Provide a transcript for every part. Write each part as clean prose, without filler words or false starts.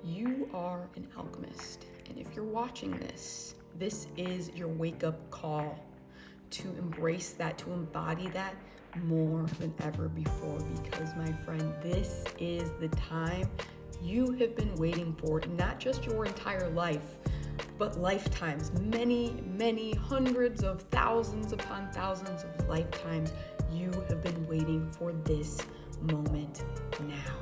You are an alchemist, and if you're watching this, this is your wake-up call to embrace that, to embody that more than ever before, because my friend, this is the time you have been waiting for, not just your entire life, but lifetimes, many hundreds of thousands upon thousands of lifetimes. You have been waiting for this moment now.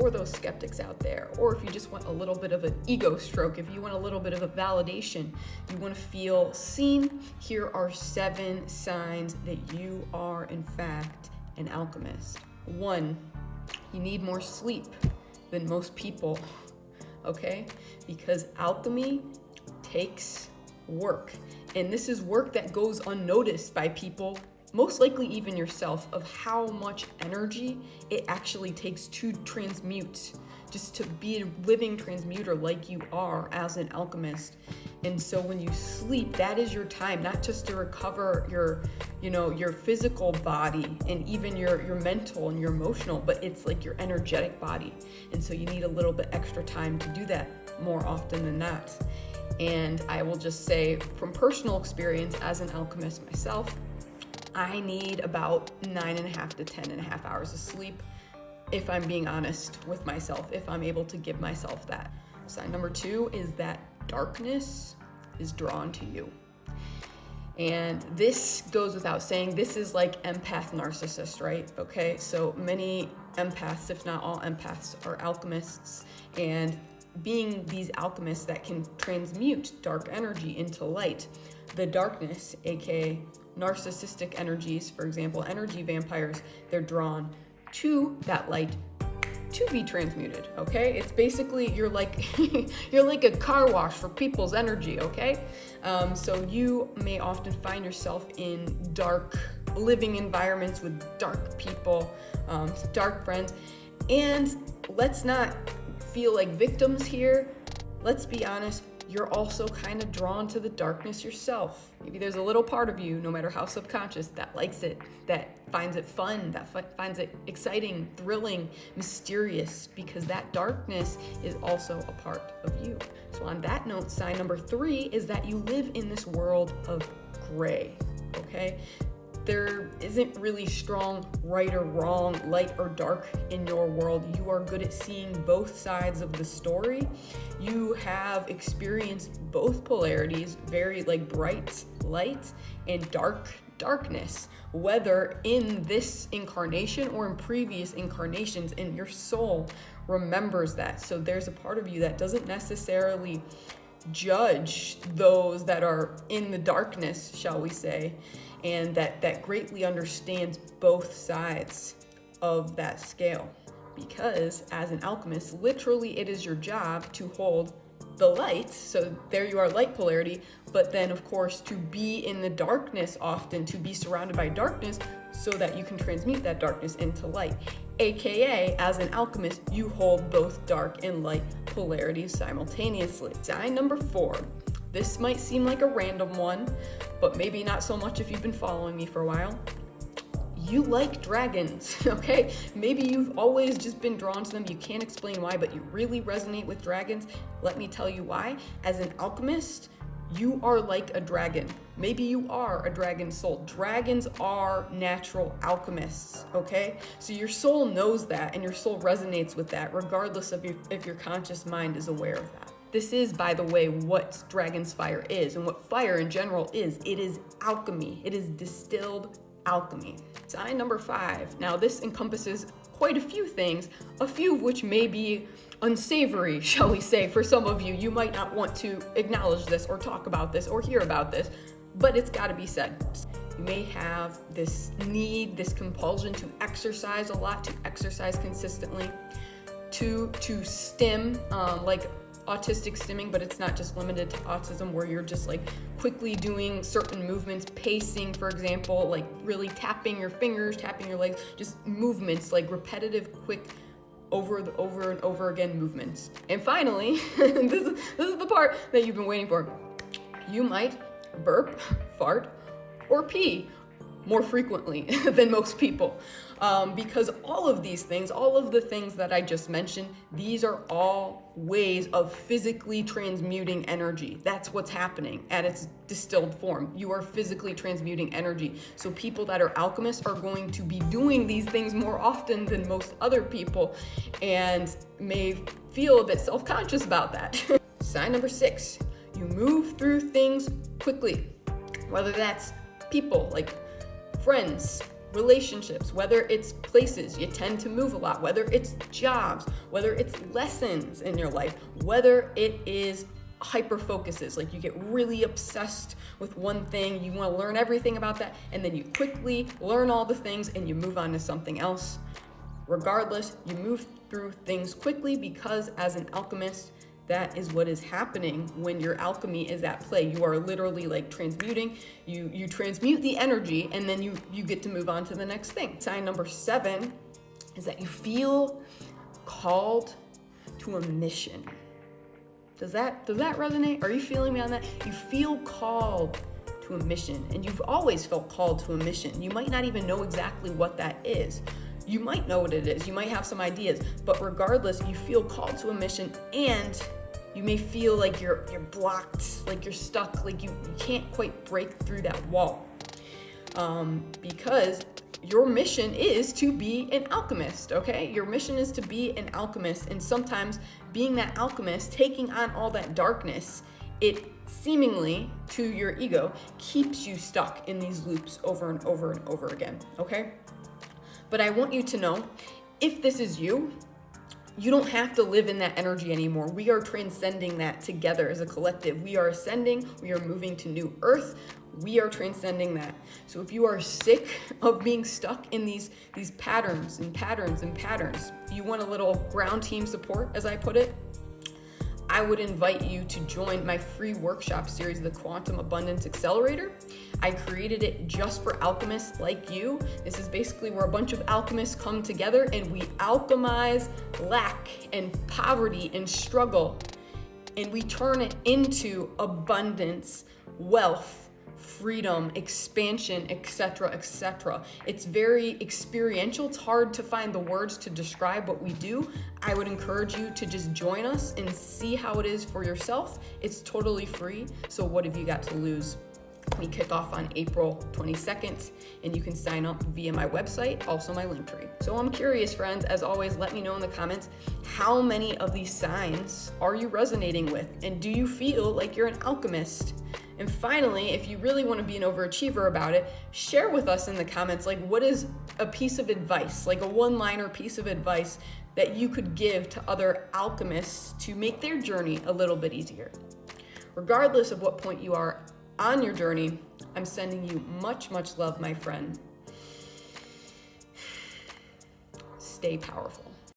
Or those skeptics out there, or if you just want a little bit of an ego stroke, if you want a little bit of a validation, you want to feel seen, here are 7 signs that you are in fact an alchemist. 1, you need more sleep than most people, okay? Because alchemy takes work, and this is work that goes unnoticed by people, most likely even yourself, of how much energy it actually takes to transmute, just to be a living transmuter like you are as an alchemist. And so when you sleep, that is your time, not just to recover your physical body and even your mental and your emotional, but it's like your energetic body. And so you need a little bit extra time to do that more often than not. And I will just say, from personal experience as an alchemist myself, I need about 9.5 to 10.5 hours of sleep, if I'm being honest with myself, if I'm able to give myself that. Sign number 2 is that darkness is drawn to you. And this goes without saying, this is like empath narcissist, right? Okay, so many empaths, if not all empaths, are alchemists, and being these alchemists that can transmute dark energy into light, the darkness, aka narcissistic energies, for example, energy vampires, they're drawn to that light to be transmuted, okay? It's basically, you're like you're like a car wash for people's energy, okay? So you may often find yourself in dark living environments with dark people, dark friends, and let's not feel like victims here. Let's be honest, you're also kind of drawn to the darkness yourself. Maybe there's a little part of you, no matter how subconscious, that likes it, that finds it fun, that finds it exciting, thrilling, mysterious, because that darkness is also a part of you. So on that note, sign number 3 is that you live in this world of gray, okay? There isn't really strong right or wrong, light or dark in your world. You are good at seeing both sides of the story. You have experienced both polarities, very like bright light and darkness, whether in this incarnation or in previous incarnations, and your soul remembers that. So there's a part of you that doesn't necessarily judge those that are in the darkness, shall we say, and that greatly understands both sides of that scale. Because as an alchemist, literally it is your job to hold the light, so there you are, light polarity, but then of course to be in the darkness often, to be surrounded by darkness so that you can transmute that darkness into light. AKA, as an alchemist, you hold both dark and light polarities simultaneously. Sign number 4. This might seem like a random one, but maybe not so much if you've been following me for a while. You like dragons, okay? Maybe you've always just been drawn to them. You can't explain why, but you really resonate with dragons. Let me tell you why. As an alchemist, you are like a dragon. Maybe you are a dragon soul. Dragons are natural alchemists, okay? So your soul knows that, and your soul resonates with that, regardless of if your conscious mind is aware of that. This is, by the way, what dragon's fire is, and what fire in general is. It is alchemy. It is distilled alchemy. Sign number 5. Now this encompasses quite a few things, a few of which may be unsavory, shall we say, for some of you. You might not want to acknowledge this or talk about this or hear about this, but it's got to be said. You may have this need, this compulsion to exercise a lot, to exercise consistently, to stim, like autistic stimming, but it's not just limited to autism, where you're just like quickly doing certain movements, pacing, for example, like really tapping your fingers, tapping your legs, just movements, like repetitive, quick, over and over again movements. And finally, this is the part that you've been waiting for. You might burp, fart, or pee more frequently than most people. Because all of these things, all of the things that I just mentioned, these are all ways of physically transmuting energy. That's what's happening at its distilled form. You are physically transmuting energy. So people that are alchemists are going to be doing these things more often than most other people, and may feel a bit self-conscious about that. Sign number 6, you move through things quickly. Whether that's people, like friends, relationships, whether it's places, you tend to move a lot, whether it's jobs, whether it's lessons in your life, whether it is hyper focuses, like you get really obsessed with one thing, you want to learn everything about that, and then you quickly learn all the things and you move on to something else. Regardless, you move through things quickly because as an alchemist, that is what is happening when your alchemy is at play. You are literally like transmuting. You transmute the energy, and then you get to move on to the next thing. Sign number 7 is that you feel called to a mission. Does that resonate? Are you feeling me on that? You feel called to a mission, and you've always felt called to a mission. You might not even know exactly what that is. You might know what it is. You might have some ideas, but regardless, you feel called to a mission, and you may feel like you're blocked, like you're stuck, like you can't quite break through that wall. Because your mission is to be an alchemist, okay? Your mission is to be an alchemist, and sometimes being that alchemist, taking on all that darkness, it seemingly, to your ego, keeps you stuck in these loops over and over and over again, okay? But I want you to know, if this is you, you don't have to live in that energy anymore. We are transcending that together as a collective. We are ascending, we are moving to new earth, we are transcending that. So if you are sick of being stuck in these patterns and patterns and patterns, you want a little ground team support, as I put it, I would invite you to join my free workshop series, the Quantum Abundance Accelerator. I created it just for alchemists like you. This is basically where a bunch of alchemists come together and we alchemize lack and poverty and struggle, and we turn it into abundance, wealth, freedom, expansion, etc., etc. It's very experiential. It's hard to find the words to describe what we do. I would encourage you to just join us and see how it is for yourself. It's totally free. So what have you got to lose? We kick off on April 22nd, and you can sign up via my website, also my link tree. So I'm curious, friends, as always, let me know in the comments, how many of these signs are you resonating with? And do you feel like you're an alchemist? And finally, if you really want to be an overachiever about it, share with us in the comments, like, what is a piece of advice, like a one-liner piece of advice that you could give to other alchemists to make their journey a little bit easier? Regardless of what point you are on your journey, I'm sending you much, much love, my friend. Stay powerful.